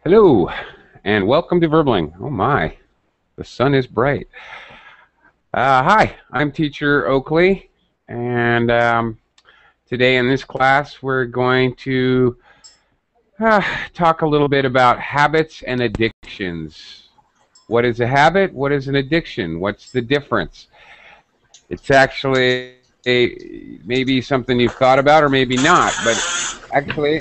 Hello, and welcome to Verbling. Oh my, the sun is bright. Hi, I'm teacher Oakley, and today in this class we're going to talk a little bit about habits and addictions. What is a habit? What is an addiction? What's the difference? It's actually maybe something you've thought about or maybe not, but actually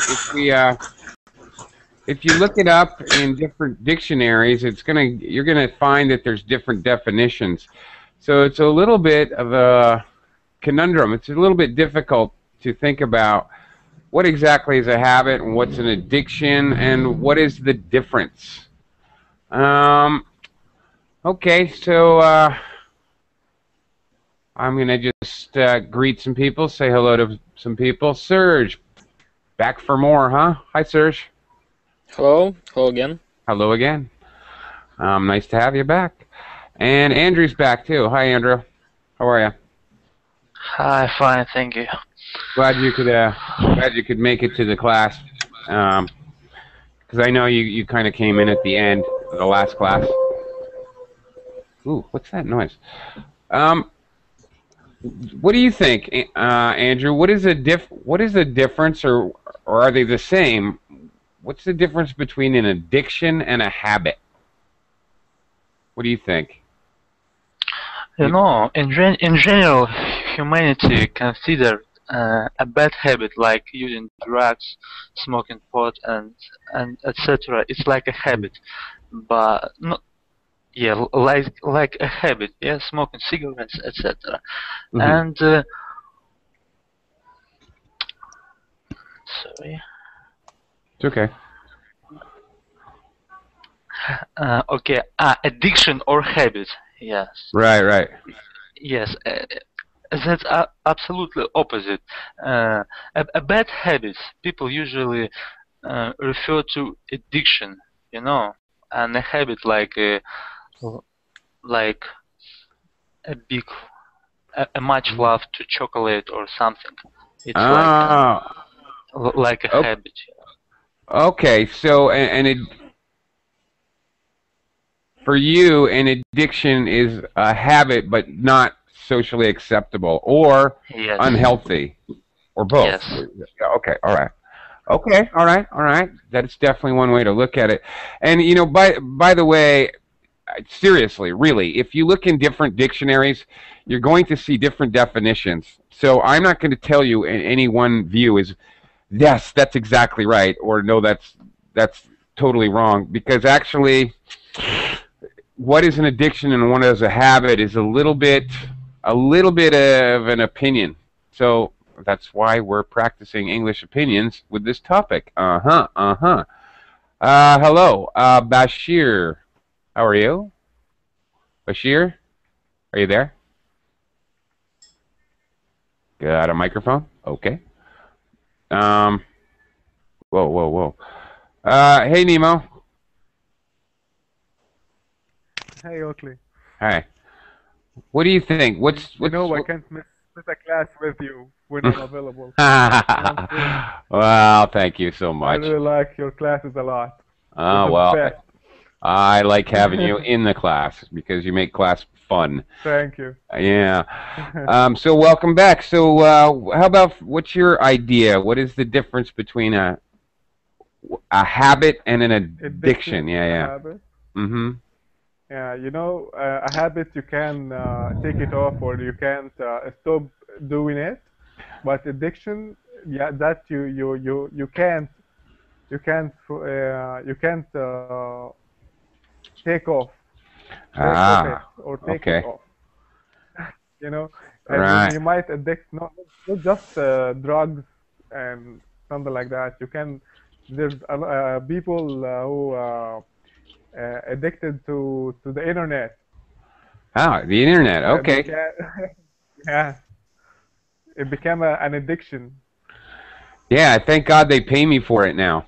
if you look it up in different dictionaries, you're gonna find that there's different definitions. So it's a little bit of a conundrum. It's a little bit difficult to think about what exactly is a habit and what's an addiction and what is the difference. Okay, so I'm gonna just greet some people, say hello to some people. Serge, back for more, huh? Hi, Serge. Hello. Hello again. Hello again. Nice to have you back. And Andrew's back too. Hi, Andrew. How are you? Hi, fine, thank you. Glad you could make it to the class. Because I know you kind of came in at the end of the last class. Ooh, what's that noise? What do you think, Andrew? What is the difference, or are they the same? What's the difference between an addiction and a habit? What do you think? You know, in general, humanity considered a bad habit like using drugs, smoking pot, and etc. It's like a habit, but not. Yeah, like a habit. Yeah, smoking cigarettes, etc. Mm-hmm. And sorry. It's okay. Okay. Addiction or habit? Yes. Right. Yes. That's absolutely opposite. A bad habit, people usually refer to addiction, you know, and a habit like a much love to chocolate or something. It's like a habit. Okay, so for you, an addiction is a habit, but not socially acceptable or Yes. unhealthy, or both. Yes. Okay, all right. Okay, all right. That's definitely one way to look at it. And you know, by the way, seriously, really, if you look in different dictionaries, you're going to see different definitions. So I'm not going to tell you any one view is yes, that's exactly right, or no, that's totally wrong, because actually what is an addiction and what is a habit is a little bit of an opinion. So that's why we're practicing English opinions with this topic. Hello, Bashir. How are you? Bashir? Are you there? Got a microphone? Okay. Whoa. Hey, Nemo. Hey, Oakley. Hi. What do you think? I can't miss a class with you when I'm available. Well, thank you so much. I really like your classes a lot. Oh, well, I like having you in the class because you make class fun. Thank you. Yeah. So welcome back. So how about, what's your idea? What is the difference between a habit and an addiction? Yeah. Habit. Mm-hmm. Yeah, you know, a habit you can take it off or you can't stop doing it, but addiction, yeah, that you can't take off. Or take it off. You know, and right. you might addict not just drugs and something like that. You can. There's people who addicted to the internet. The internet. Okay. Yeah, it became an addiction. Yeah, thank God they pay me for it now.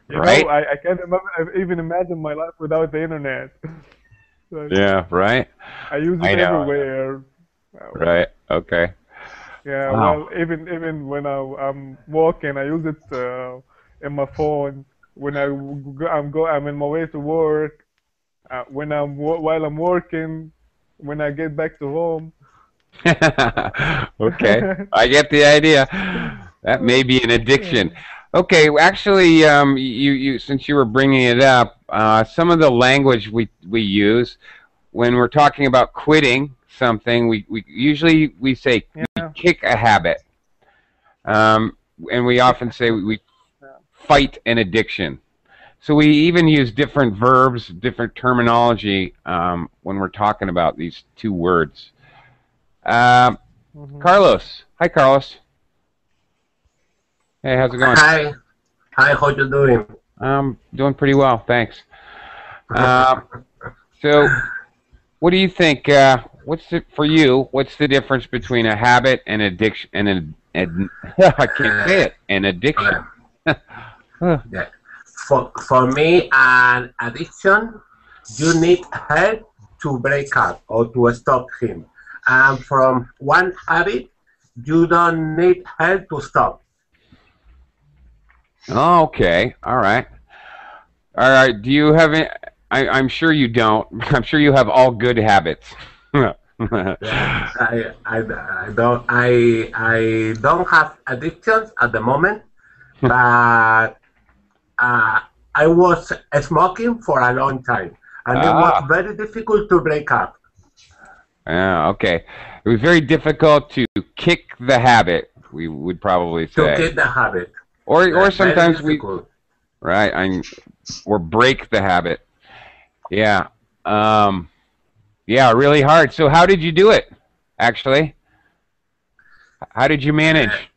You Right? know, I can't even imagine my life without the internet. Like, Yeah, right. I use I it know. everywhere. Right. Okay. Yeah, Wow. well, even when I'm walking, I use it in my phone. When I'm in my way to work. When while I'm working, when I get back to home. Okay. I get the idea. That may be an addiction. Okay, well, actually, you since you were bringing it up, some of the language we use when we're talking about quitting something, we usually we say we Yeah, kick a habit, and we kick often a say habit. we Yeah. fight an addiction. So we even use different verbs, different terminology when we're talking about these two words. Um, Hmm. Carlos, hi Carlos. Hey, how's it going? Hi, hi, how you doing? Doing pretty well, thanks. Uh, so, what do you think? What's it for you? What's the difference between a habit and addiction? I can't say Uh, it. An addiction. okay, yeah. For me, an addiction, you need help to break up or to stop him. And from one habit, you don't need help to stop. Oh, okay. All right. All right. Do you have any? I'm sure you don't. I'm sure you have all good habits. Yeah, I don't have addictions at the moment, but uh, I was smoking for a long time, and it was Ah, very difficult to break up. yeah, okay. It was very difficult to kick the habit, we would probably To say. keep the habit. Or Very sometimes we, difficult. right, or break the habit. Yeah. Um, yeah, really hard. So how did you do it, actually? How did you Uh, manage?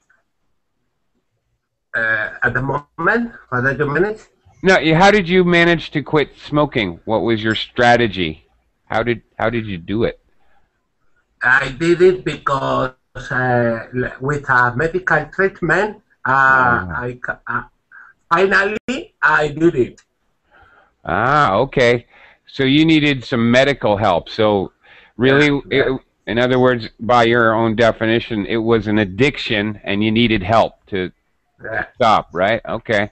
at the moment, what did you manage? No, how did you manage to quit smoking? What was your strategy? How did you do it? I did it because with a medical treatment, Ah, finally I did it. okay. So you needed some medical help. So Yeah, really, yeah, in other words, by your own definition, it was an addiction and you needed help to yeah. stop, right? Okay.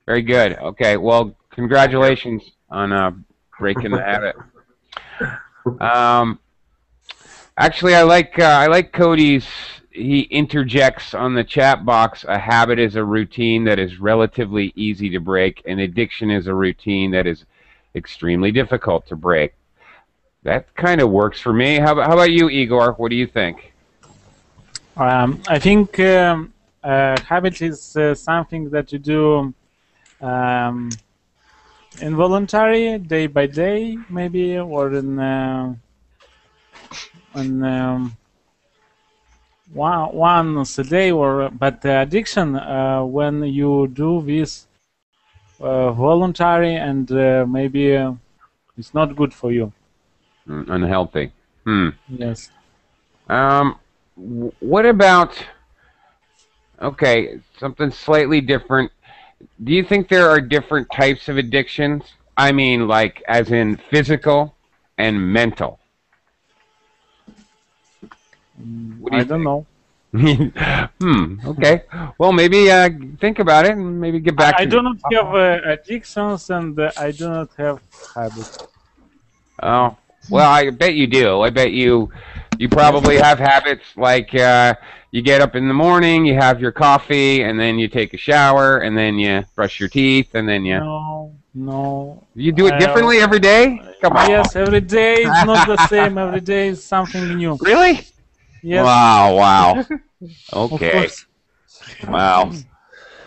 Very Yes. good. Okay. Well, Thank you. congratulations on breaking the habit. Um, actually, I like Cody's. He interjects on the chat box. A habit is a routine that is relatively easy to break. An addiction is a routine that is extremely difficult to break. That kind of works for me. How about you, Igor? What do you think? I think habit is something that you do um, involuntary, day by day, maybe, or in once a day. Or but the addiction, when you do this voluntary and maybe it's not good for you. Unhealthy. Hmm. Yes. Um, what about, okay, something slightly different. Do you think there are different types of addictions? I mean, like, as in physical and mental. What do I you don't know. think? Okay. Well, maybe think about it and maybe get back I to me. do not have addictions and I do not have habits. Oh, well, I bet you do. I bet you Yes. probably have habits like you get up in the morning, you have your coffee, and then you take a shower, and then you brush your teeth, and then No, no. you do it differently every day? Come on. Yes, every day is not the same. Every day is something new. Really? Yes, Wow. of Okay. course. Wow.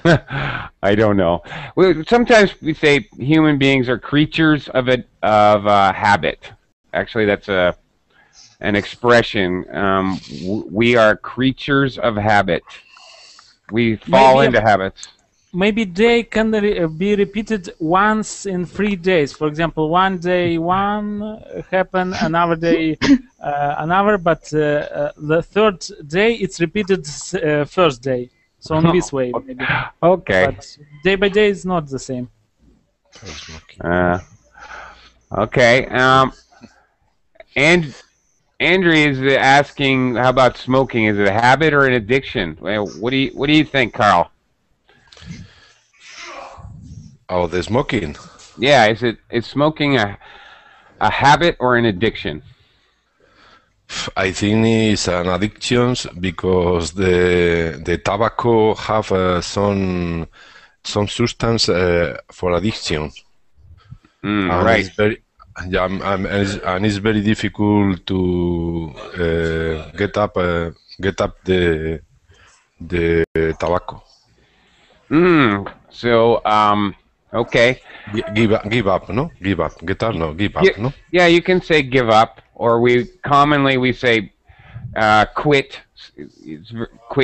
I don't know. Sometimes we say human beings are creatures of habit. Actually, that's an expression. We are creatures of habit. We fall Maybe into habits. maybe they can be repeated once in 3 days. For example, one day one happen, another day another, but the third day it's repeated first day. So in this way, maybe. Okay. But day by day is not the same. Okay. And Andrea is asking, how about smoking? Is it a habit or an addiction? Well, what do you think, Carl? Oh, the smoking. Yeah, is smoking a habit or an addiction? I think it's an addiction because the tobacco have some substance for addiction. And Right. it's very, yeah, and it's very difficult to get up the tobacco. So, okay. Give up, no? Give up. Get up, no? Give up, no? Yeah, you can say give up, or we say quit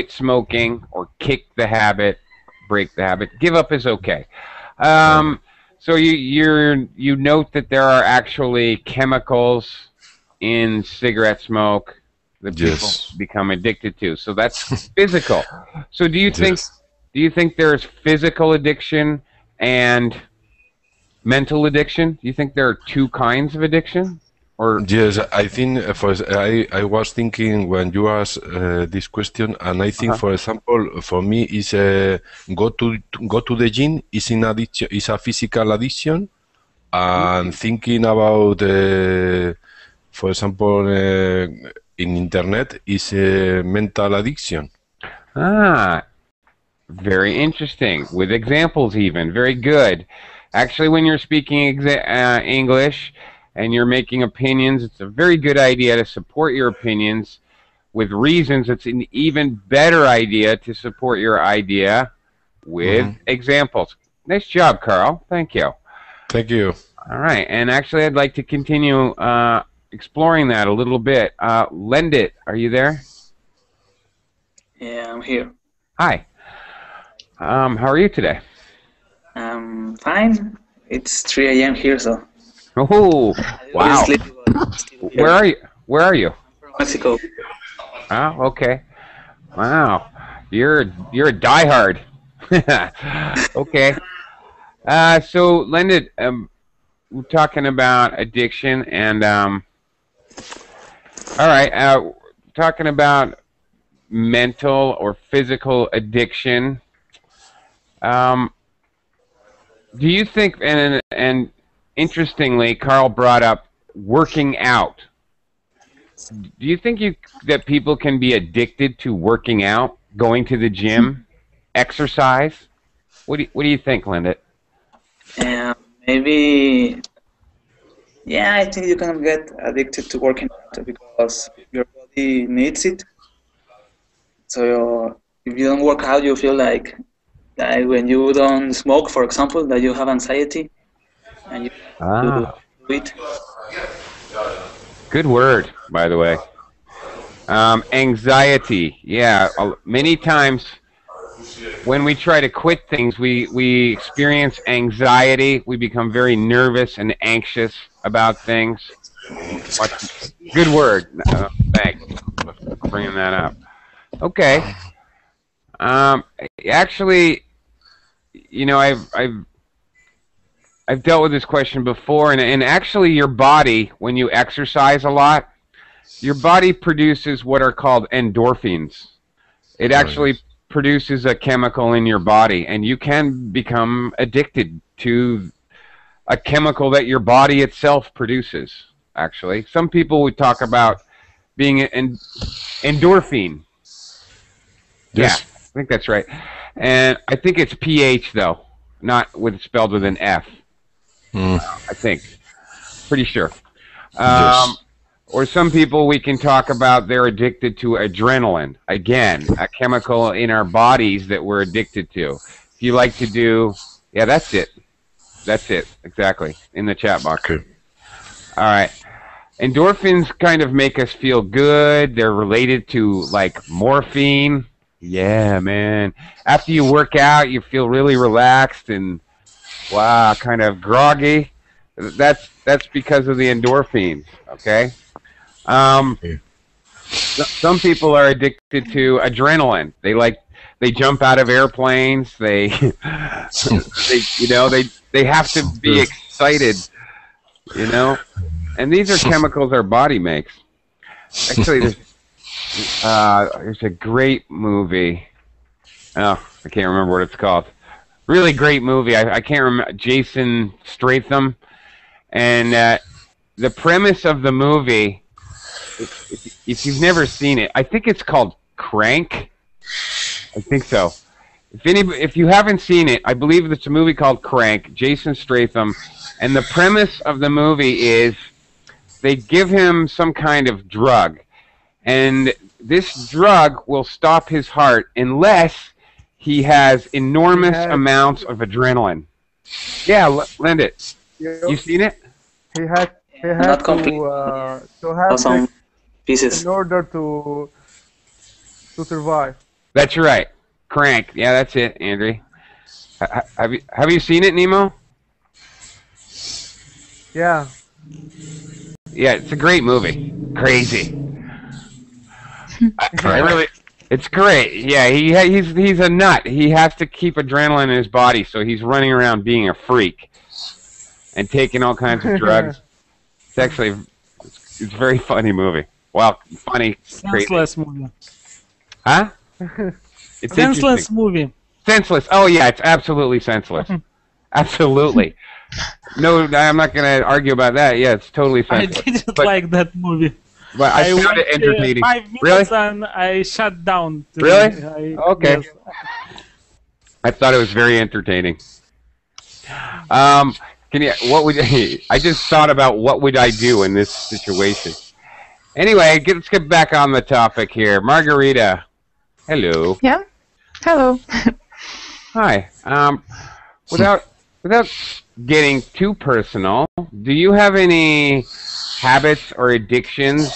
smoking, or kick the habit, break the habit. Give up is okay. So you note that there are actually chemicals in cigarette smoke that people become addicted to. So that's physical. So do you think there's physical addiction and mental addiction? Do you think there are two kinds of addiction? Or yes, I think I was thinking when you asked this question, and I think, for example, for me, is go to the gym is an addiction, is a physical addiction, and thinking about, for example, in internet is a mental addiction. Very interesting, with examples even. Very good. Actually, when you're speaking English and you're making opinions, it's a very good idea to support your opinions with reasons. It's an even better idea to support your idea with examples. Nice job, Carl. Thank you. Thank you. All right, and actually I'd like to continue exploring that a little bit. Lendit, are you there? Yeah, I'm here. Hi. How are you today? Fine. It's 3 a.m. here, so. Oh, wow. Where are you? Where are you? From Mexico. Oh, okay. Wow. You're a diehard. Okay. So, Lendit, we're talking about addiction, and all right, talking about mental or physical addiction. Do you think, and interestingly, Carl brought up working out. Do you think that people can be addicted to working out, going to the gym, exercise? What do you think, Linda? Maybe. Yeah, I think you can get addicted to working out because your body needs it. So if you don't work out, you feel like when you don't smoke, for example, that you have anxiety, and you do it. Good word, by the way. Anxiety. Yeah, many times when we try to quit things, we experience anxiety. We become very nervous and anxious about things. Good word. Thanks for bringing that up. Okay. Actually, you know, I've dealt with this question before, and actually your body, when you exercise a lot, your body produces what are called endorphins. It actually produces a chemical in your body, and you can become addicted to a chemical that your body itself produces, actually. Some people would talk about being an endorphin. Yes. Yeah, I think that's right. And I think it's pH, though, not spelled with an F. I think. Pretty sure. Yes. Or some people we can talk about, they're addicted to adrenaline. Again, a chemical in our bodies that we're addicted to. If you like to do, yeah, that's it. That's it, exactly, in the chat box. Okay. All right. Endorphins kind of make us feel good. They're related to, like, morphine. Yeah, man. After you work out, you feel really relaxed and wow, kind of groggy. That's because of the endorphins. Okay. Um, Yeah. some people are addicted to adrenaline. They jump out of airplanes. They have to be excited. And these are chemicals our body makes. Actually, there's a great movie. Oh, I can't remember what it's called. Really great movie. I can't remember. Jason Statham. And the premise of the movie, if you've never seen it, I think it's called Crank. I think so. If you haven't seen it, I believe it's a movie called Crank, Jason Statham. And the premise of the movie is they give him some kind of drug. And this drug will stop his heart unless he has enormous amounts of adrenaline. Yeah, lend it. You seen it? He had Not complete. to have Some sex pieces. in order to survive. That's right. Crank. Yeah, that's it, Andre. Have you seen it, Nemo? Yeah. Yeah, it's a great movie. Crazy. It's great. Yeah, he's a nut. He has to keep adrenaline in his body, so he's running around being a freak and taking all kinds of drugs. It's a very funny movie. Well, funny, crazy. Senseless movie. Huh? It's Senseless movie. Senseless. Oh yeah, it's absolutely senseless. Absolutely. No, I'm not going to argue about that. Yeah, it's totally senseless. I didn't like that movie. But I found watched it entertaining. 5 minutes Really? and I shut down. Really? Okay. Yes. I thought it was very entertaining. I just thought about what would I do in this situation. Anyway, let's get back on the topic here. Margarita, hello. Yeah. Hello. Hi. Without getting too personal, do you have any habits or addictions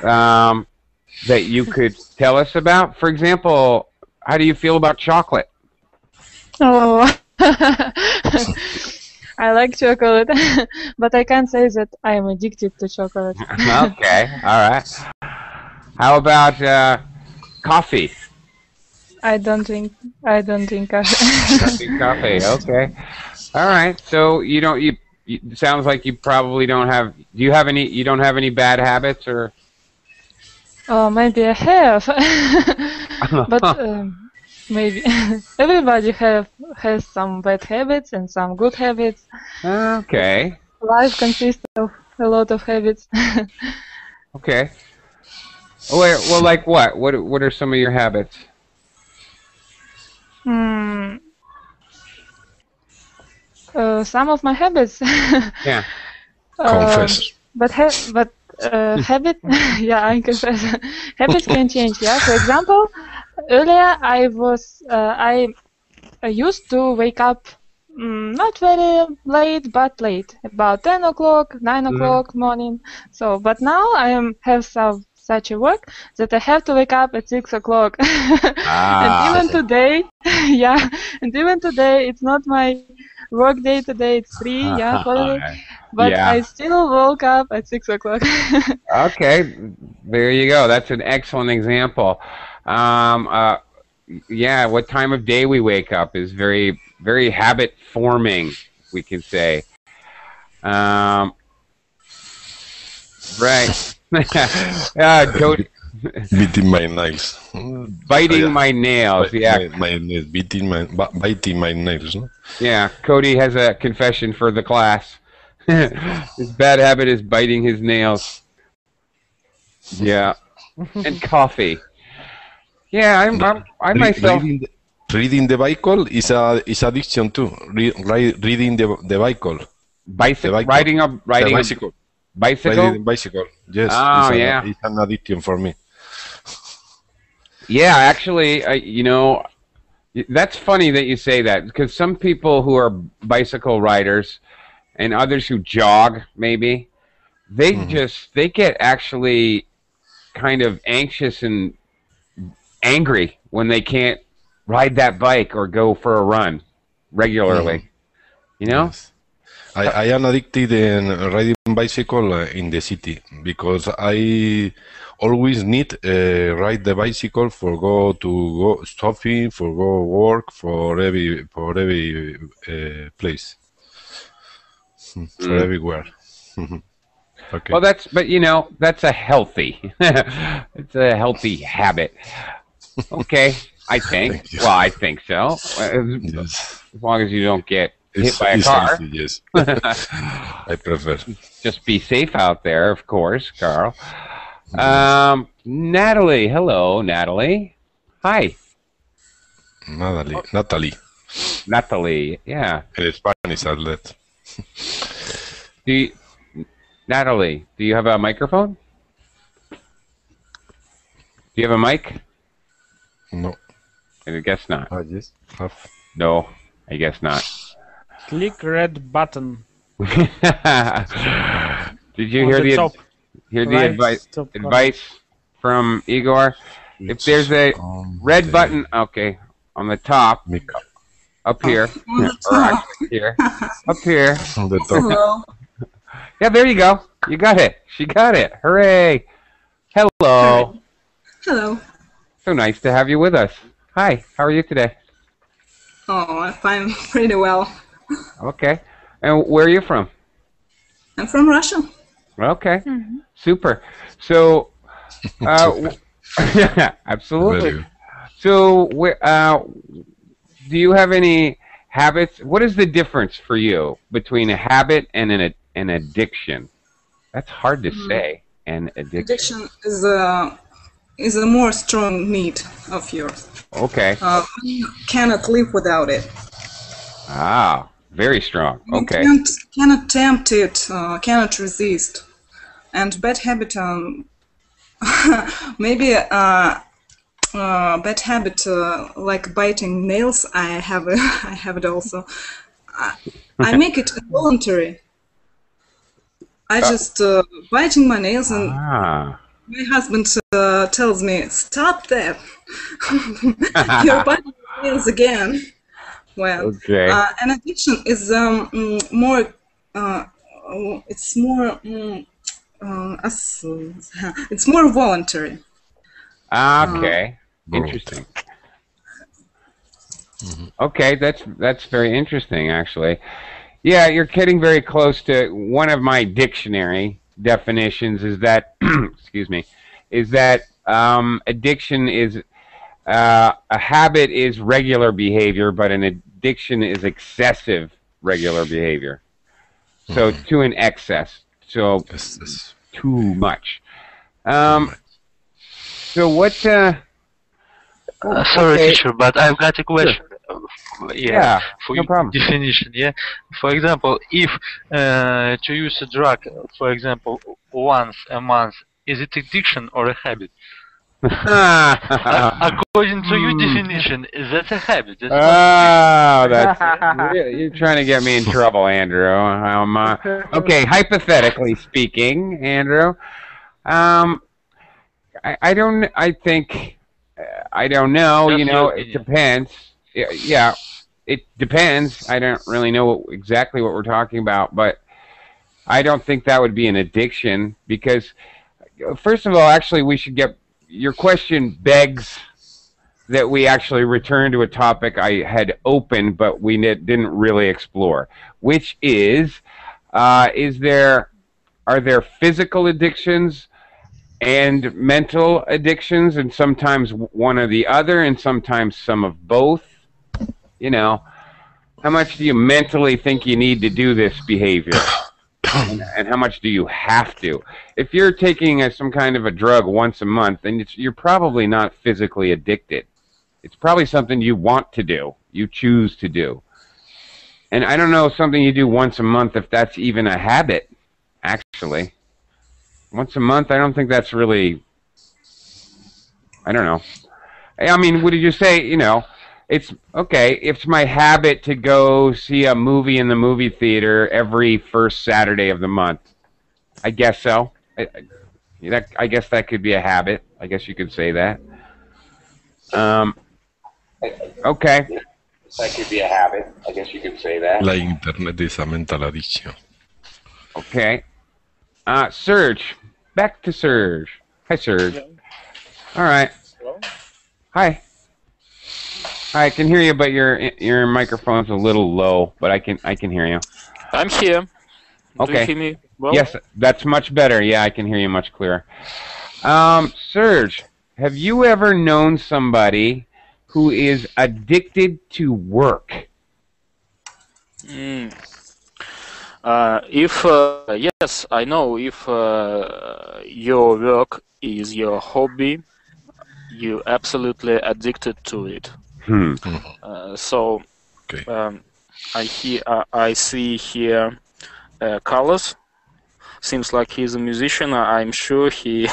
that you could tell us about? For example, how do you feel about chocolate? Oh. I like chocolate, but I can't say that I am addicted to chocolate. Okay, all right. How about coffee? I don't drink coffee. Don't drink coffee. Okay. All right. So you don't. It sounds like you probably don't have. Do you have any? You don't have any bad habits, or? Oh, maybe I have, but maybe everybody has some bad habits and some good habits. Okay. Life consists of a lot of habits. Okay. Oh, wait, well, like what? What are some of your habits? Some of my habits. Yeah. Confess. Habit, yeah, I confess. Habits can change. Yeah. For example, earlier I used to wake up not very late, but late, about 10 o'clock, 9 o'clock morning. So, but now have such a work that I have to wake up at 6 o'clock. And even today, yeah, and even today, it's not my work day today, it's free, yeah, holiday. But Yeah. I still woke up at 6 o'clock. Okay, there you go. That's an excellent example. Yeah, what time of day we wake up is very, very habit forming, we can say. Right. Cody, Beating my nails. biting my nails. Yeah, My nails. Biting my nails. No? yeah. Cody has a confession for the class. His bad habit is biting his nails. Yeah, and coffee. Yeah, I myself. Reading the Bible is addiction too. Reading the Bible. Riding The bicycle. bicycle. Riding the bicycle. Yes. Oh, It's an addiction for me. Yeah, actually, that's funny that you say that, because some people who are bicycle riders and others who jog, maybe, they get actually kind of anxious and angry when they can't ride that bike or go for a run regularly. You know? Yes. I am addicted in riding bicycle in the city because I always need ride the bicycle for go shopping, for go work, for every place, for everywhere. Okay. Well, but you know, that's a healthy, it's a healthy habit. Okay, I think. Well, I think so. Yes. As long as you don't get hit by a car. Healthy, yes. I prefer. Just be safe out there, of course, Carl. Natalie, hello, Natalie. Hi. Natalie, yeah. In Spanish, outlet. Natalie, do you have a microphone? Do you have a mic? No. I guess not. Yes. Have. No, I guess not. Click red button. Did you hear the advice from Igor? If there's a red button, okay, on the top, up here, or actually here, up here. On the top. Hello. Yeah, there you go. You got it. She got it. Hooray. Hello. Hello. So nice to have you with us. Hi, how are you today? Oh, I'm fine, pretty well. Okay. And where are you from? I'm from Russia. Okay. Super. So, absolutely. So, do you have any habits? What is the difference for you between a habit and an addiction? That's hard to say. An addiction. Addiction is a more strong need of yours. Okay. You cannot live without it. Ah, very strong. Okay. You cannot tempt it, cannot resist. And bad habit, maybe a bad habit like biting nails. I have it also. I make it voluntary. I just biting my nails, and my husband tells me, "Stop that! You're biting your nails again." Well, okay. An addiction is more. It's more. It's more voluntary. Okay. Interesting. Okay, that's very interesting, actually. Yeah, you're getting very close to one of my dictionary definitions. Is that excuse me? Is that addiction is a habit is regular behavior, but an addiction is excessive regular behavior. So to an excess. So too much. So what? Sorry, teacher, but I've got a question. Sure. Yeah, for no problem. definition. Yeah, for example, if to use a drug, for example, once a month, is it addiction or a habit? According to your definition, that's a habit. That's you're trying to get me in trouble, Andrew. Okay, hypothetically speaking, Andrew, I don't know. You know, it depends. Yeah, it depends. I don't really know exactly what we're talking about, but I don't think that would be an addiction because, first of all, actually, we should get. Your question begs that we actually return to a topic I had opened, but we didn't really explore, which is are there physical addictions and mental addictions, and sometimes one or the other, and sometimes some of both? You know, how much do you mentally think you need to do this behavior? And how much do you have to? If you're taking some kind of a drug once a month, then you're probably not physically addicted. It's probably something you want to do, you choose to do. And I don't know, something you do once a month, if that's even a habit, actually. Once a month, I don't think that's really, I don't know. I mean, would you say, you know, it's okay, it's my habit to go see a movie in the movie theater every first Saturday of the month. I guess so. I guess that could be a habit. I guess you could say that. Um, okay. That could be a habit. I guess you could say that. La internet is a mental addiction. Okay. Serge. Back to Serge. Hi, Serge. All right. Hello? Hi. I can hear you, but your microphone's a little low, but I can hear you. I'm here. Okay. Do you hear me well? Yes, that's much better. Yeah, I can hear you much clearer. Serge, have you ever known somebody who is addicted to work? Yes, I know. If your work is your hobby, you're absolutely addicted to it. So, okay. I see here colors. Seems like he's a musician. I'm sure he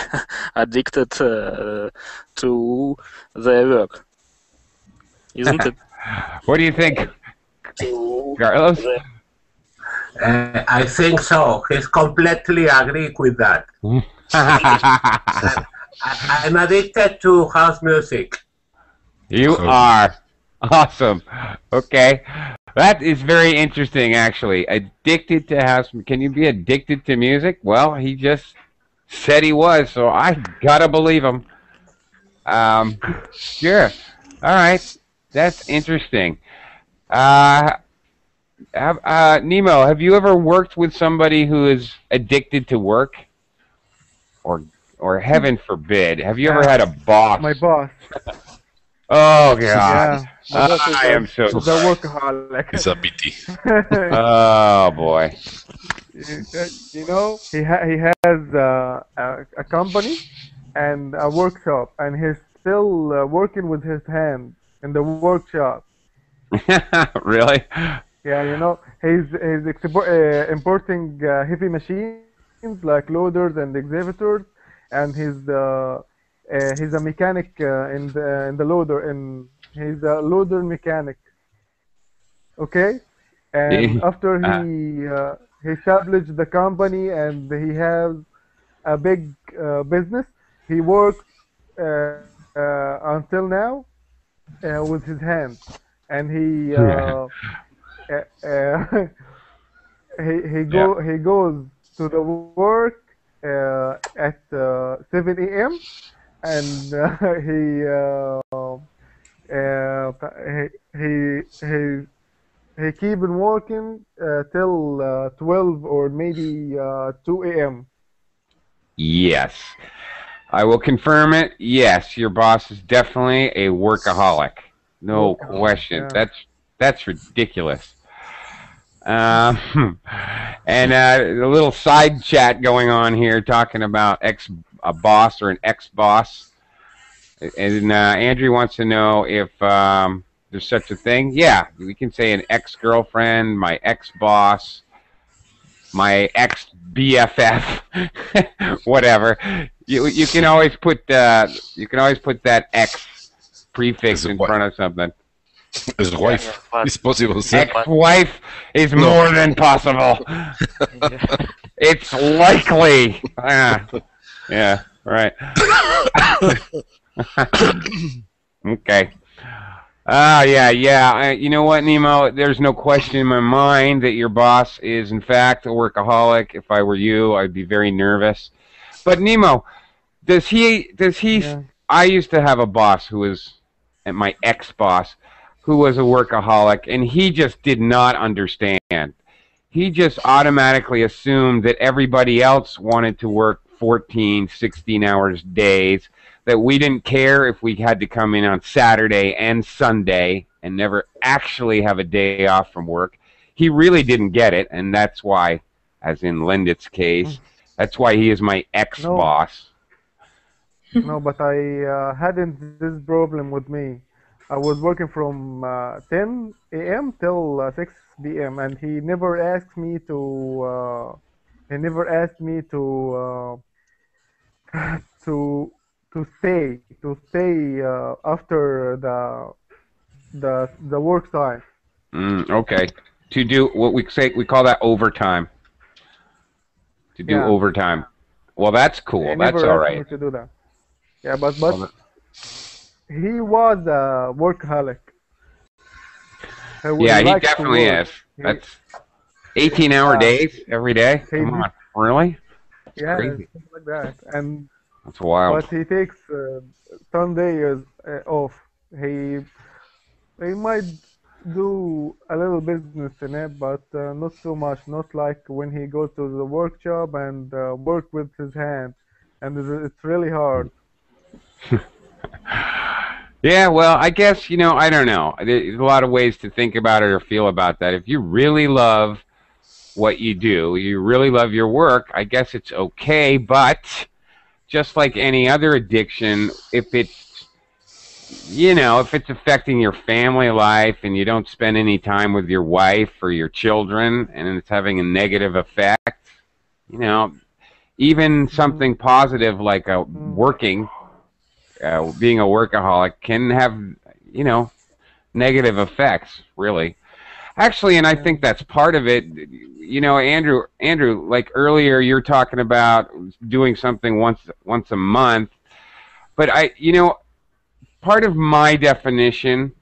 addicted to their work, isn't it? What do you think, Carlos? I think so. He's completely agree with that. I'm addicted to house music. You are. Awesome. Okay. That is very interesting, actually. Addicted to house. Can you be addicted to music? Well, he just said he was, so I gotta believe him. Sure. All right. That's interesting. Nemo, have you ever worked with somebody who is addicted to work? Or heaven forbid, have you ever had a boss? My boss. Oh, God. Yeah. My boss I am so the workaholic. It's a pity. Oh, boy. You know, he has a company and a workshop, and he's still working with his hands in the workshop. Really? Yeah, you know, he's importing heavy machines like loaders and excavators, and he's a mechanic in the loader, and he's a loader mechanic. Okay, and after he established the company and he has a big business, he works until now with his hands, and he he goes to the work at 7 a.m. and he keep on working till 12 or maybe 2 a.m. Yes. I will confirm it. Yes, your boss is definitely a workaholic. No question. Yeah. That's ridiculous. And a little side chat going on here talking about a boss or an ex-boss. And Andrew wants to know if there's such a thing. Yeah, we can say an ex-girlfriend, my ex-boss, my ex-BFF, whatever. You can always put that ex prefix in front of something. His wife is possible. Ex-wife is more than possible. It's likely. Yeah, right. Okay. Yeah. You know what, Nemo? There's no question in my mind that your boss is, in fact, a workaholic. If I were you, I'd be very nervous. But Nemo, does he? Yeah. I used to have a boss who was, my ex-boss, who was a workaholic, and he just did not understand. He just automatically assumed that everybody else wanted to work 14, 16 hours days, that we didn't care if we had to come in on Saturday and Sunday and never actually have a day off from work. He really didn't get it, and that's why, as in Lindit's case, that's why he is my ex-boss. No, but I hadn't this problem with me. I was working from 10 a.m. till 6 p.m. and he never asked me to to stay after the work time. Okay, to do what we call that overtime. To do overtime. Well, that's cool. He that's never all asked right. me to do that. Yeah, but he was a workaholic. Yeah, he likes to definitely work. is. That's 18-hour days every day. he Come on, really? It's Yeah, crazy. something like that. And That's wild. but he takes Sunday off. He might do a little business in it, but not so much. Not like when he goes to the workshop and work with his hand, and it's really hard. Yeah, well, I guess, I don't know. There's a lot of ways to think about it or feel about that. If you really love what you do, you really love your work, I guess it's okay, but just like any other addiction, if it's affecting your family life and you don't spend any time with your wife or your children and it's having a negative effect, even something positive like being a workaholic can have, negative effects, really. Actually, and I think that's part of it. Andrew, like earlier you're talking about doing something once a month, but part of my definition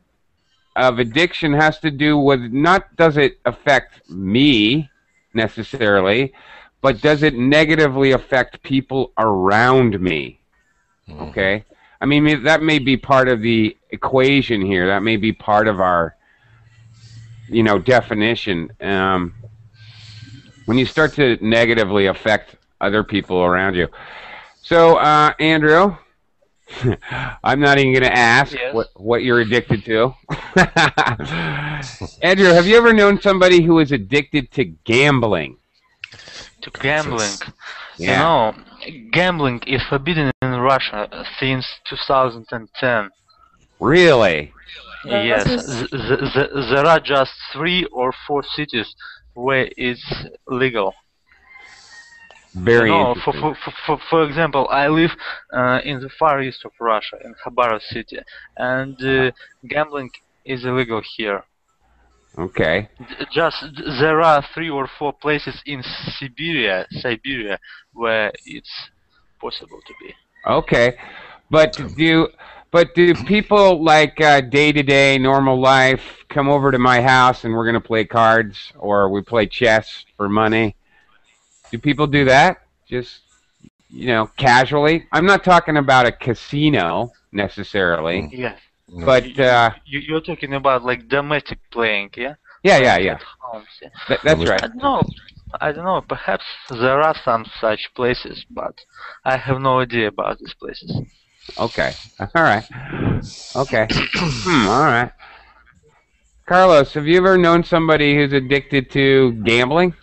of addiction has to do with not does it affect me necessarily, but does it negatively affect people around me? Okay? I mean, that may be part of the equation here. That may be part of our, definition. When you start to negatively affect other people around you. So, Andrew, I'm not even going to ask what you're addicted to. Andrew, have you ever known somebody who is addicted to gambling? To gambling? Yeah. Gambling is forbidden in Russia since 2010. Really? Yes. There are just 3 or 4 cities where it's legal. Very interesting. For example, I live in the far east of Russia, in Khabarovsk city, and gambling is illegal here. Okay. Just there are 3 or 4 places in Siberia where it's possible to be. Okay, but do people like day-to-day normal life come over to my house and we're gonna play cards or we play chess for money? Do people do that? Just casually? I'm not talking about a casino necessarily. Yeah. But you're talking about like domestic playing, yeah? Yeah. At homes, yeah. That's right. I don't know. Perhaps there are some such places, but I have no idea about these places. Okay. All right. Okay. All right. Carlos, have you ever known somebody who's addicted to gambling?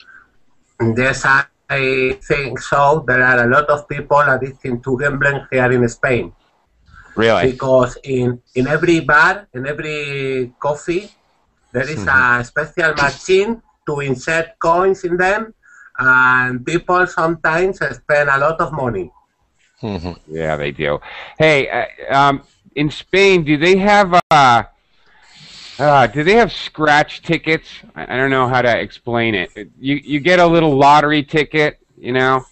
Yes, I think so. There are a lot of people addicted to gambling here in Spain. Really? Because in every bar, in every coffee, there is a special machine to insert coins in them, and people sometimes spend a lot of money. Yeah, they do. Hey, in Spain, do they have scratch tickets? I don't know how to explain it. You get a little lottery ticket, and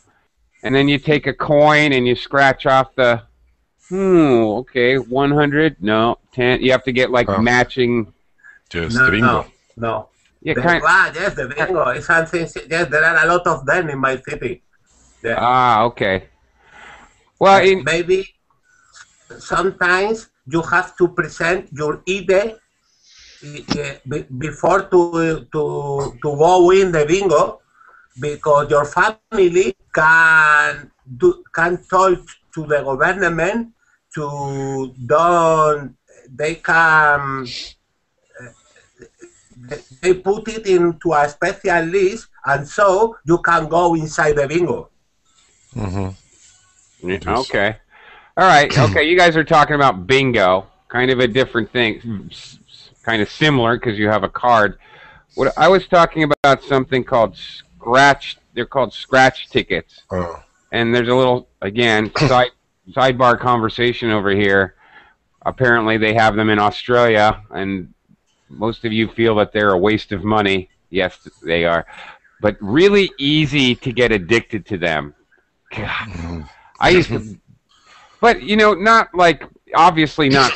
then you take a coin and you scratch off the. Okay, 100. No, 10. You have to get like matching. Just bingo. No. Yeah, yes, the bingo. It's something. Yes, there are a lot of them in my city. Yeah. Okay. Well, maybe sometimes you have to present your ID before to go in the bingo, because your family can talk to the government to don't. They can. They put it into a special list, and so you can go inside the bingo. Okay. All right. Okay. You guys are talking about bingo, kind of a different thing, kind of similar because you have a card. What I was talking about something called scratch. They're called scratch tickets. And there's a little sidebar conversation over here. Apparently, they have them in Australia, and most of you feel that they're a waste of money. Yes, they are. But really easy to get addicted to them. God. I used to, but not like obviously not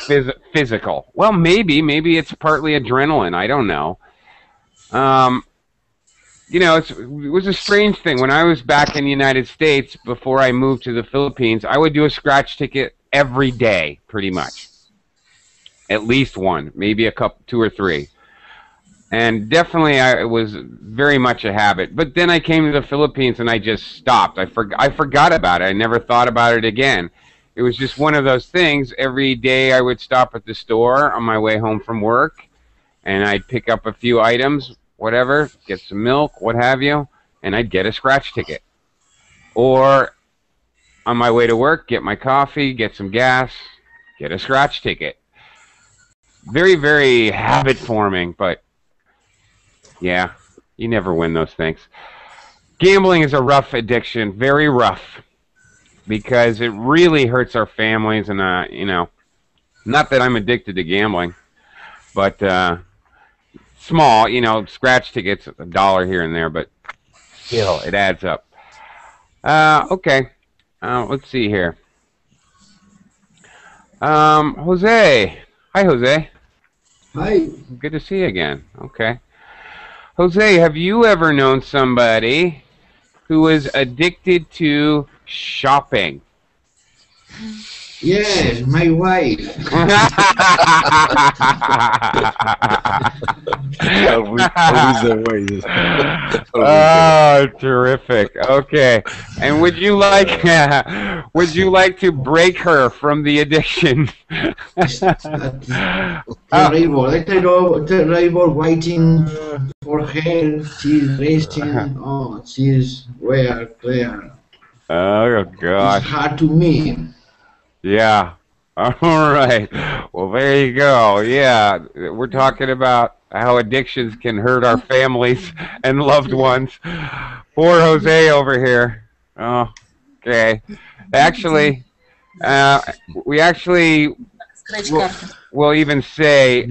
physical. Well, maybe it's partly adrenaline. I don't know. You know, it was a strange thing. When I was back in the United States, before I moved to the Philippines, I would do a scratch ticket every day, pretty much. At least one, maybe a couple, 2 or 3. And definitely it was very much a habit. But then I came to the Philippines and I just stopped. I forgot about it. I never thought about it again. It was just one of those things. Every day I would stop at the store on my way home from work, and I'd pick up a few items, whatever, get some milk, what have you, and I'd get a scratch ticket. Or on my way to work, get my coffee, get some gas, get a scratch ticket. Very, very habit forming, but yeah, you never win those things. Gambling is a rough addiction, very rough, because it really hurts our families, and you know, not that I'm addicted to gambling, but small, you know, scratch tickets, $1 here and there, but still, it adds up. Okay, let's see here. Jose. Hi, Jose. Hi. Good to see you again. Okay. Jose, have you ever known somebody who was addicted to shopping? Yes, my wife. Always the way. Oh, terrific. Okay. And would you like to break her from the addiction? Terrible. Terrible waiting for her. She's resting. Oh, she's where. Oh, gosh. It's hard to me. Yeah. All right. Well, there you go. Yeah. We're talking about how addictions can hurt our families and loved ones. Poor Jose over here. Oh, okay. Actually, we actually will even say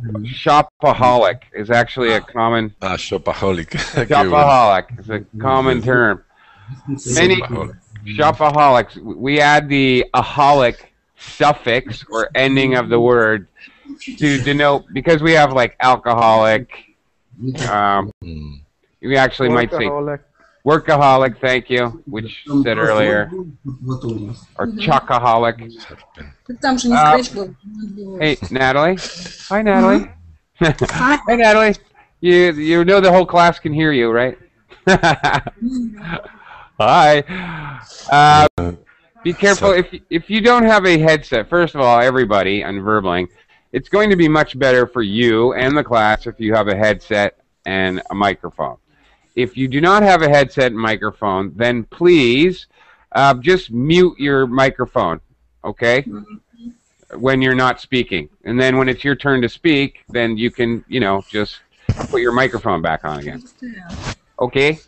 Shopaholic is actually a common... Shopaholic. Shopaholic is a common term. Many shopaholics, we add the aholic suffix or ending of the word to denote, because we have like alcoholic, we actually might say workaholic, thank you, which you said earlier, or choco-holic. Hey, Natalie. Hi, Natalie. Hi, Natalie. You know the whole class can hear you, right? Hi. Be careful if you don't have a headset. First of all, everybody on Verbling, it's going to be much better for you and the class if you have a headset and a microphone. If you do not have a headset and microphone, then please just mute your microphone, okay? When you're not speaking. And then when it's your turn to speak, then you can, you know, just put your microphone back on again. Okay?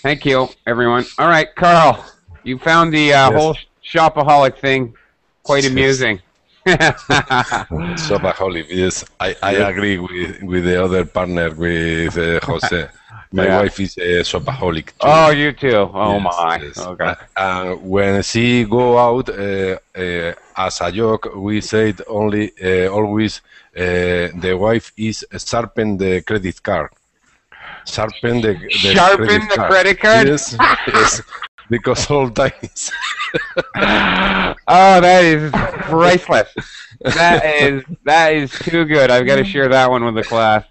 Thank you, everyone. All right, Carl, you found the whole shopaholic thing quite amusing. Shopaholic, yes. I agree with the other partner, with Jose. My wife is a shopaholic too. Oh, you too? Oh, yes, my. Yes. Okay. When she go out, as a joke, we said always the wife is sharpen the credit card. Sharpen the credit card? Yes, yes. Because all times. Oh, that is priceless. That is too good. I've got to share that one with the class.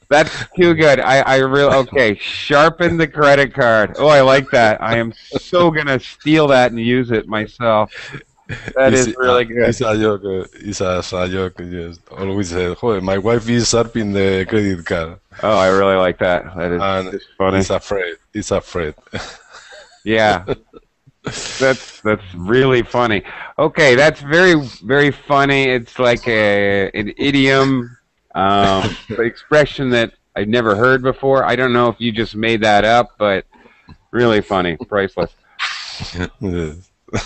That's too good. I really okay. Sharpen the credit card. Oh, I like that. I am so gonna steal that and use it myself. That is really good. It's a joke. It's a joke. Yes. Always my wife is sharpening the credit card. Oh, I really like that. That is funny. It's afraid. Yeah. That's really funny. Okay, that's very, very funny. It's like an idiom, an expression that I've never heard before. I don't know if you just made that up, but really funny, priceless.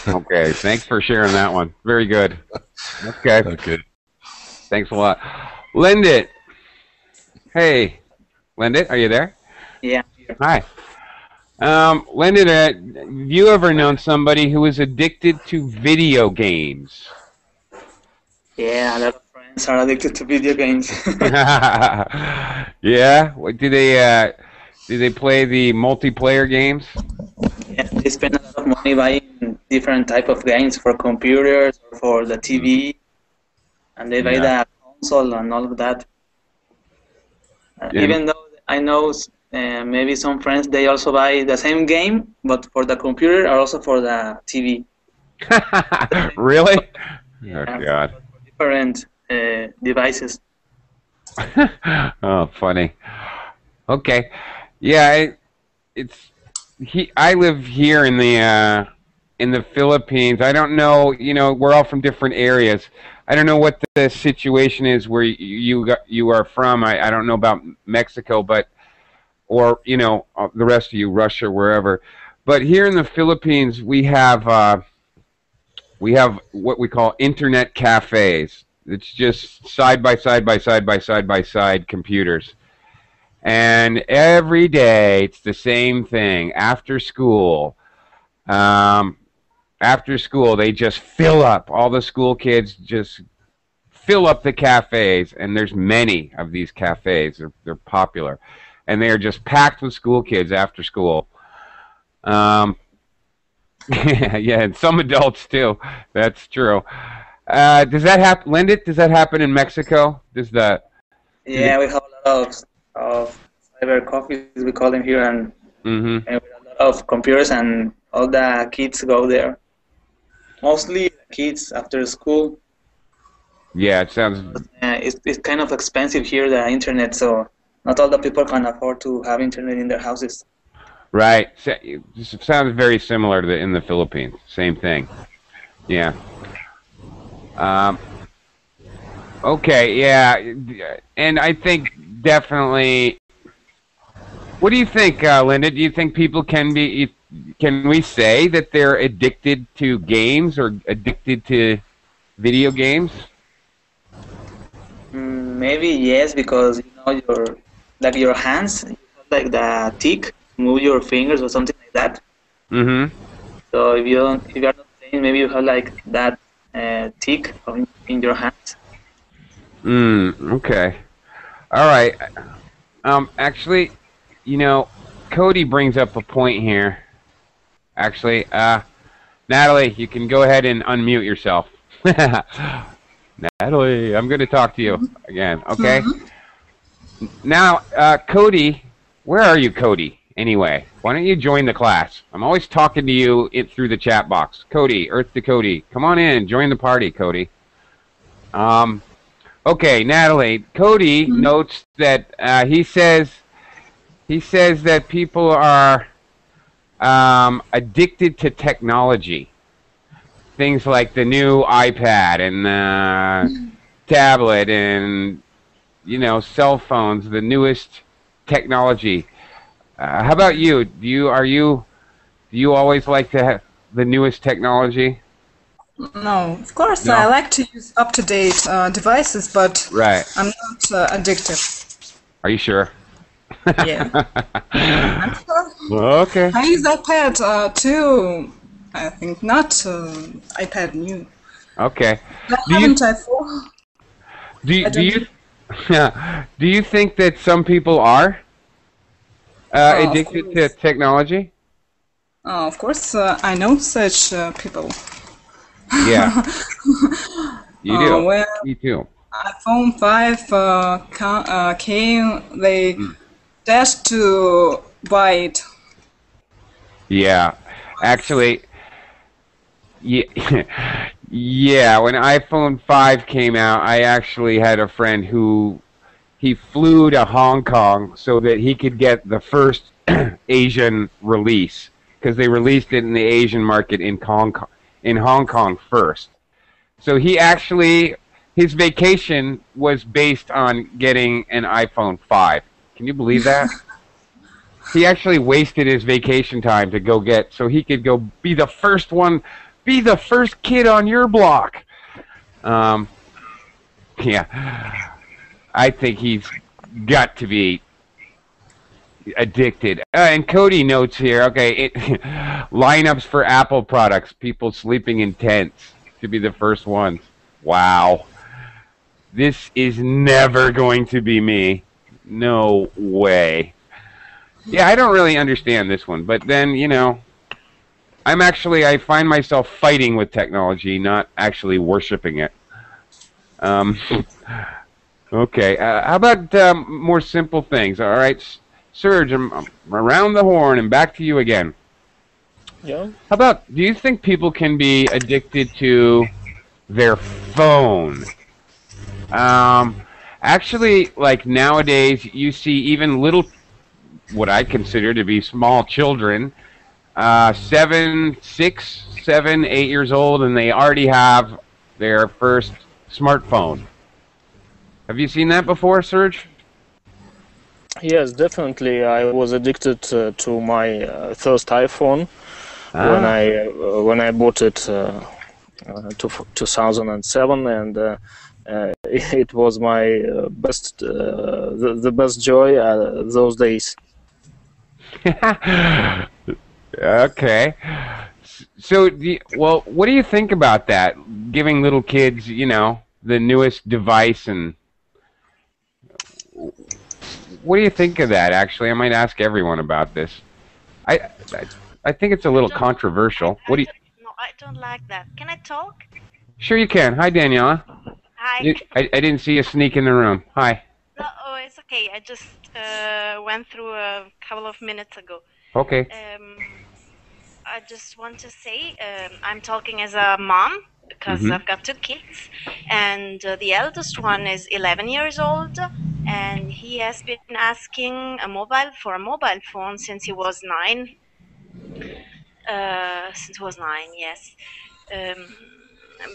Okay, thanks for sharing that one. Very good. Okay. Okay. Thanks a lot. Lindit. Hey, Lindit, are you there? Yeah. Hi. Lyndon, have you ever known somebody who is addicted to video games? Yeah, a lot of friends are addicted to video games. Yeah. What do they play the multiplayer games? Yeah, they spend a lot of money buying different type of games for computers or for the TV, and they buy Yeah. the console and all of that. Yeah. Even though I know maybe some friends they also buy the same game, but for the computer or also for the TV. Really? Yeah, Oh God. different devices. Oh, funny. Okay. Yeah, I live here in the Philippines. I don't know, we're all from different areas. I don't know what the situation is where you are from. I don't know about Mexico, or the rest of you, Russia, wherever. But here in the Philippines, we have what we call internet cafes. It's just side by side by side by side by side computers. And every day it's the same thing. After school, they just fill up. All the school kids just fill up the cafes, and there's many of these cafes. They're popular, and they are just packed with school kids after school. Yeah, and some adults too. That's true. Does that happen, Linda? Does that happen in Mexico? Yeah, we have a lot of cyber coffees, we call them here, and we have a lot of computers, and all the kids go there. Mostly kids after school. Yeah, it sounds. It's kind of expensive here, the internet, so not all the people can afford to have internet in their houses. Right. It sounds very similar to in the Philippines. Same thing. Yeah. Okay. Yeah. And I think definitely. What do you think, Linda? Do you think people can we say that they're addicted to games or addicted to video games? Maybe yes, because your hands, you have like the tick, move your fingers or something like that. So if you're not playing, maybe you have like that tick in your hands. Okay. All right. Actually, Cody brings up a point here. Actually, Natalie, you can go ahead and unmute yourself. Natalie, I'm going to talk to you again, okay? Now, Cody, where are you, Cody? Anyway, why don't you join the class? I'm always talking to you through the chat box. Cody, Earth to Cody, come on in, join the party, Cody. Okay, Natalie, Cody notes that he says that people are addicted to technology. Things like the new iPad and tablet and cell phones, the newest technology. How about you? Do you always like to have the newest technology? No, of course No? I like to use up-to-date devices, but Right. I'm not addicted. Are you sure? Yeah. I'm sure. Okay. I use iPad too. I think not iPad new. Okay. I haven't iPhone. Do you think that some people are addicted to technology? Of course, I know such people. Yeah. You do. When Me too. iPhone 5 came, they dashed to buy it. Yeah. Actually, yeah, when iPhone 5 came out, I actually had a friend who he flew to Hong Kong so that he could get the first Asian release, because they released it in the Asian market in Hong Kong first. So his vacation was based on getting an iPhone 5. Can you believe that? He actually wasted his vacation time to go get, so he could go be the first kid on your block. Yeah. I think he's got to be Addicted. And Cody notes here, okay, lineups for Apple products. People sleeping in tents to be the first ones. Wow. This is never going to be me. No way. Yeah, I don't really understand this one, but then, you know, I find myself fighting with technology, not actually worshiping it. Okay, how about more simple things? All right, Serge, I'm around the horn and back to you again. Yeah. How about, do you think people can be addicted to their phone? Actually, like nowadays, you see even little, what I consider to be small children, 6, 7, 8 years old, and they already have their first smartphone. Have you seen that before, Serge? Yes, definitely. I was addicted to my first iPhone when I bought it to 2007, and it was my best the best joy those days. Okay. So, well, what do you think about that? Giving little kids, you know, the newest device, and what do you think of that? Actually, I might ask everyone about this. I think it's a little controversial. What do you? No, I don't like that. Can I talk? Sure, you can. Hi, Daniela. Hi. I didn't see you sneak in the room. Hi. No, oh, it's okay. I just went through a couple of minutes ago. Okay. I just want to say I'm talking as a mom because I've got 2 kids, and the eldest one is 11 years old, and he has been asking for a mobile phone since he was 9. Since he was 9, yes.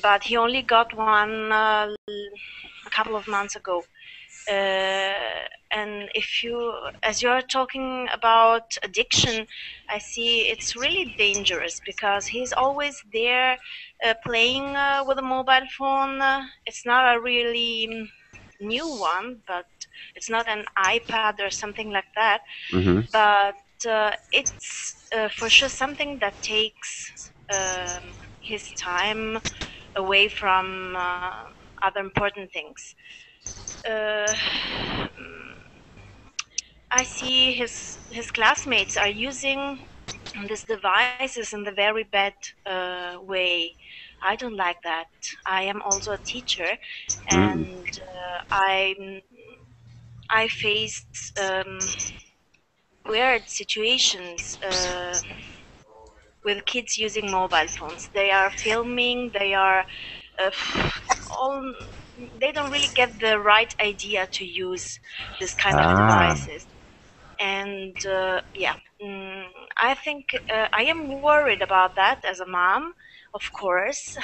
But he only got one a couple of months ago. And as you're talking about addiction, I see it's really dangerous because he's always there playing with a mobile phone. It's not a really new one, but it's not an iPad or something like that. But it's for sure something that takes his time away from other important things. I see his classmates are using these devices in the very bad way. I don't like that. I am also a teacher, and I faced weird situations with kids using mobile phones. They are filming. They are they don't really get the right idea to use this kind of devices. And I think I am worried about that as a mom, of course,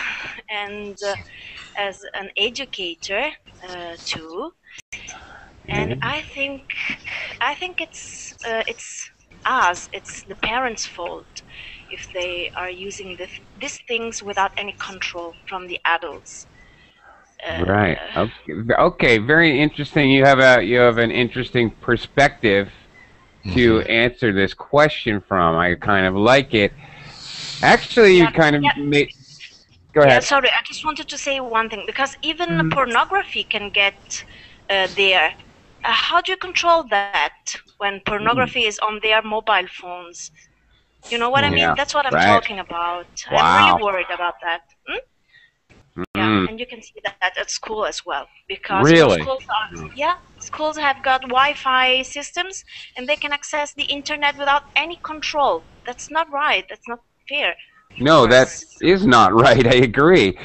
and as an educator too. And I think it's the parents' fault if they are using these things without any control from the adults. Right. Okay. Very interesting. You have an interesting perspective to answer this question from. I kind of like it. Actually, you kind of made. Go ahead. Yeah, sorry, I just wanted to say one thing, because even pornography can get there. How do you control that when pornography is on their mobile phones? You know what I mean? That's what I'm talking about. Wow. I'm really worried about that. Yeah, and you can see that at school as well, because schools have got Wi-Fi systems and they can access the internet without any control. That's not right. That's not fair. No, that is not right. I agree.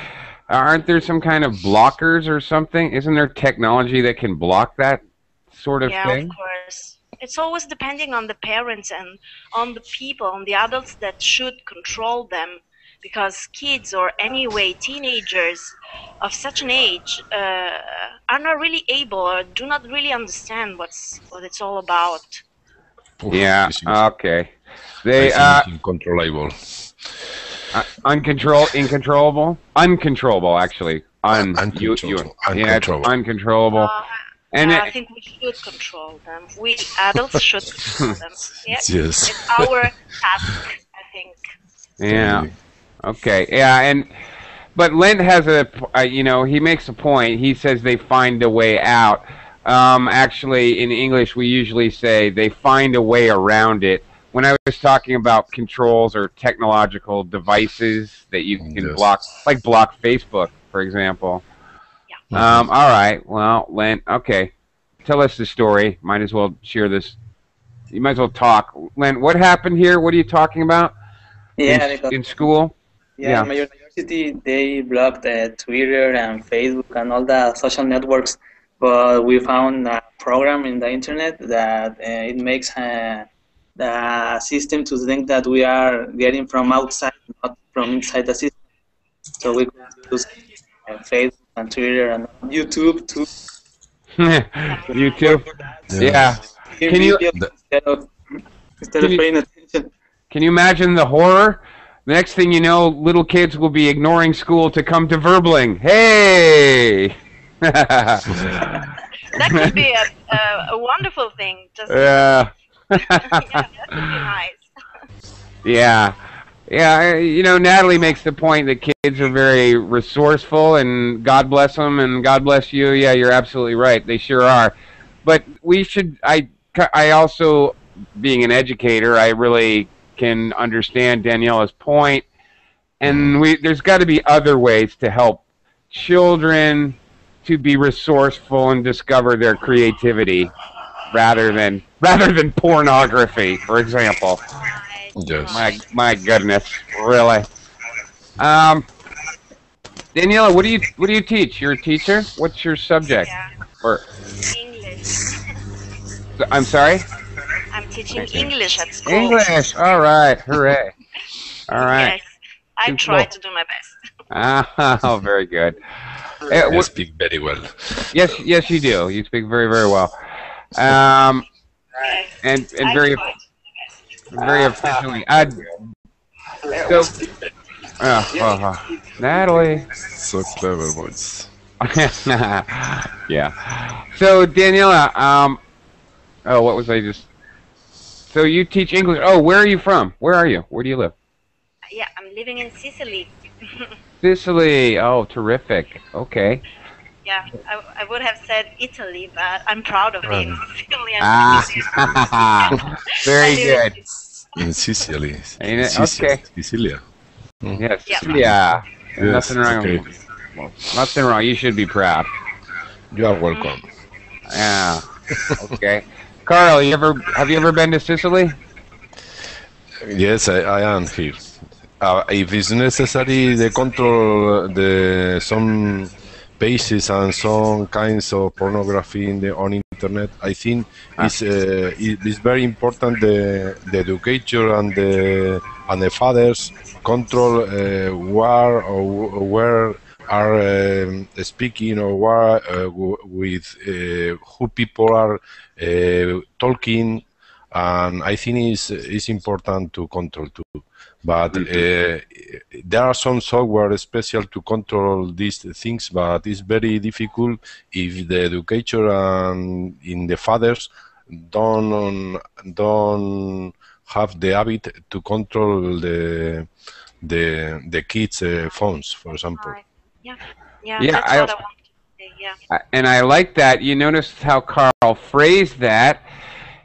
Aren't there some kind of blockers or something? Isn't there technology that can block that sort of thing? Yeah, of course. It's always depending on the parents and on the people, on the adults that should control them. Because kids, or anyway teenagers of such an age, are not really able or do not really understand what it's all about. Yeah. Okay. They uncontrollable. Uncontrollable, actually. Uncontrollable. Uncontrollable. And I think we should control them. We adults should control them. Yeah? Yes. It's our task, I think. yeah. Okay. Yeah. But Lent has he makes a point. He says they find a way out. Actually, in English, we usually say they find a way around it. When I was talking about controls or technological devices that you can block, like block Facebook, for example. Yeah. All right. Well, Lent. Okay. Tell us the story. Might as well share this. You might as well talk. Lent, what happened here? What are you talking about? Yeah, in school? Yeah, in my university, they blocked Twitter and Facebook and all the social networks. But we found a program in the internet that it makes the system to think that we are getting from outside, not from inside the system. So we could use Facebook and Twitter and YouTube too. YouTube? Yeah. Can you instead of paying attention? Can you imagine the horror? The next thing you know, little kids will be ignoring school to come to Verbling. Hey! That could be a wonderful thing. Just yeah. That would be nice. Yeah. Yeah, Natalie makes the point that kids are very resourceful, and God bless them, and God bless you. Yeah, you're absolutely right. They sure are. But we should, I also, being an educator, I really can understand Daniela's point, and there's got to be other ways to help children to be resourceful and discover their creativity rather than pornography, for example. Yes. My goodness, really. Daniela, what do you teach? You're a teacher? What's your subject? Yeah. Or English. I'm sorry? I'm teaching English at school. English. All right. Hooray. All right. Yes. I try to do my best. Oh, very good. You speak very well. Yes, you do. You speak very, very well. And very efficiently. Natalie. So clever voice. Yeah. So Daniela, what was I just? So you teach English. Oh, where are you from? Where are you? Where do you live? Yeah, I'm living in Sicily. Sicily. Oh, terrific. Okay. Yeah, I would have said Italy, but I'm proud of being Sicilian. Very good. In Sicily. Okay. Sicilia. Yes. Yeah. Yes, Nothing wrong. okay. Nothing wrong. You should be proud. You are welcome. Yeah. Okay. Carl, have you ever been to Sicily? Yes, I am here. If it's necessary, they control some pages and some kinds of pornography on internet. I think it's very important the educator and the fathers control where are speaking or where with who people are talking, and I think it's important to control too. But there are some software special to control these things, but it's very difficult if the educator and in the fathers don't have the habit to control the kids' phones, for example. Yeah, that's what I want to say. Yeah. And I like that. You noticed how Carl phrased that.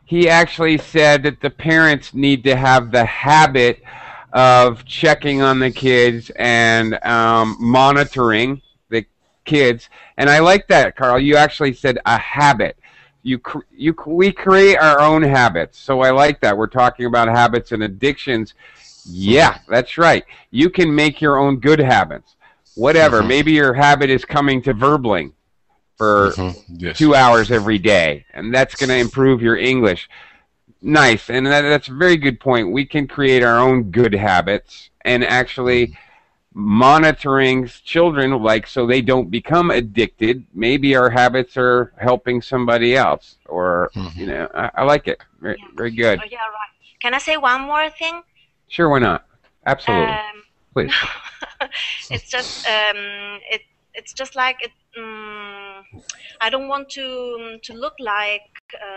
He actually said that the parents need to have the habit of checking on the kids and monitoring the kids. And I like that, Carl. You actually said a habit. We create our own habits. So I like that. We're talking about habits and addictions. Yeah, that's right. You can make your own good habits. Whatever. Maybe your habit is coming to Verbling for 2 hours every day, and that's going to improve your English. Nice, and that's a very good point. We can create our own good habits, and actually monitoring children, like, so they don't become addicted. Maybe our habits are helping somebody else, or I like it. Very good. Oh, yeah, right. Can I say one more thing? Sure, why not? Absolutely. Please. It's just it's just like it. I don't want to look like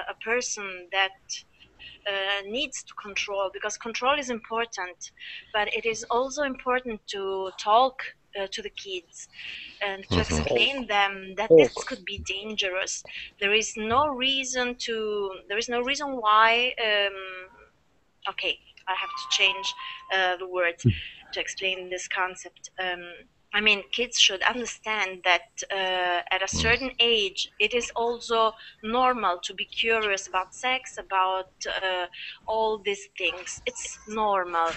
a person that needs to control, because control is important, but it is also important to talk to the kids and to explain them that this could be dangerous. There is no reason why. Okay, I have to change the words to explain this concept. I mean, kids should understand that at a certain age, it is also normal to be curious about sex, about all these things. It's normal,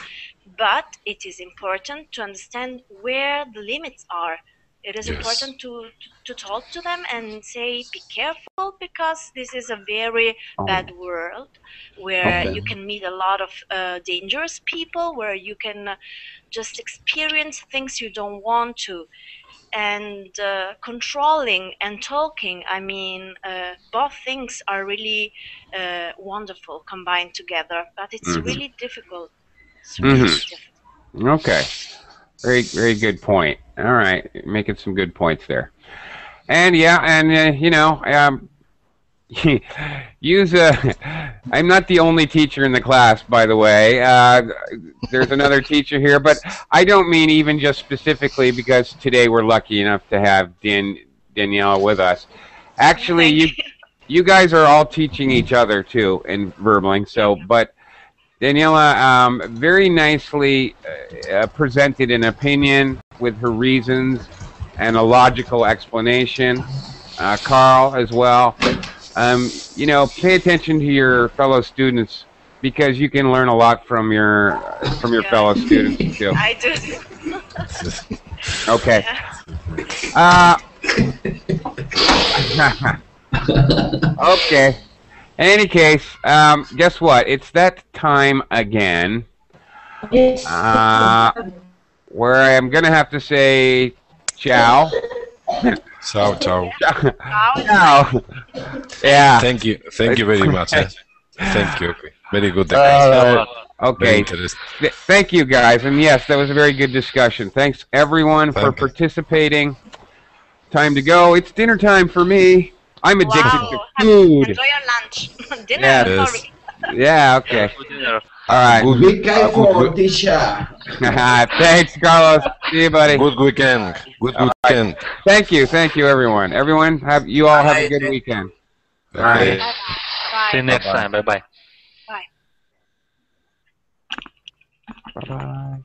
but it is important to understand where the limits are. It is important to talk to them and say, be careful, because this is a very bad world where you can meet a lot of dangerous people, where you can just experience things you don't want to. And controlling and talking, I mean, both things are really wonderful combined together, but it's really difficult. It's really difficult. Okay. Very good point. All right, making some good points there. And yeah, and you know, use I'm not the only teacher in the class, by the way. There's another teacher here, but I don't mean even just specifically because today we're lucky enough to have Daniela with us. Actually, you guys are all teaching each other too in Verbling. So, but Daniela very nicely presented an opinion with her reasons and a logical explanation. Carl as well. You know, pay attention to your fellow students, because you can learn a lot from your fellow students too. I do. Okay. Okay. In any case, guess what? It's that time again. Where I'm gonna have to say ciao. Ciao, ciao. Ciao. Yeah. Thank you very much. Thank you. Very good. Okay. Thank you, guys. And yes, that was a very good discussion. Thanks, everyone, for participating. Time to go. It's dinner time for me. I'm addicted to food. Enjoy your lunch. Dinner, sorry. Yeah, okay. All right. Be careful, teacher. Thanks, Carlos. See you, buddy. Good weekend. Good weekend. Thank you, everyone. Everyone, you all have a good weekend. All right. Bye. See you next time. Bye bye. Bye. Bye bye.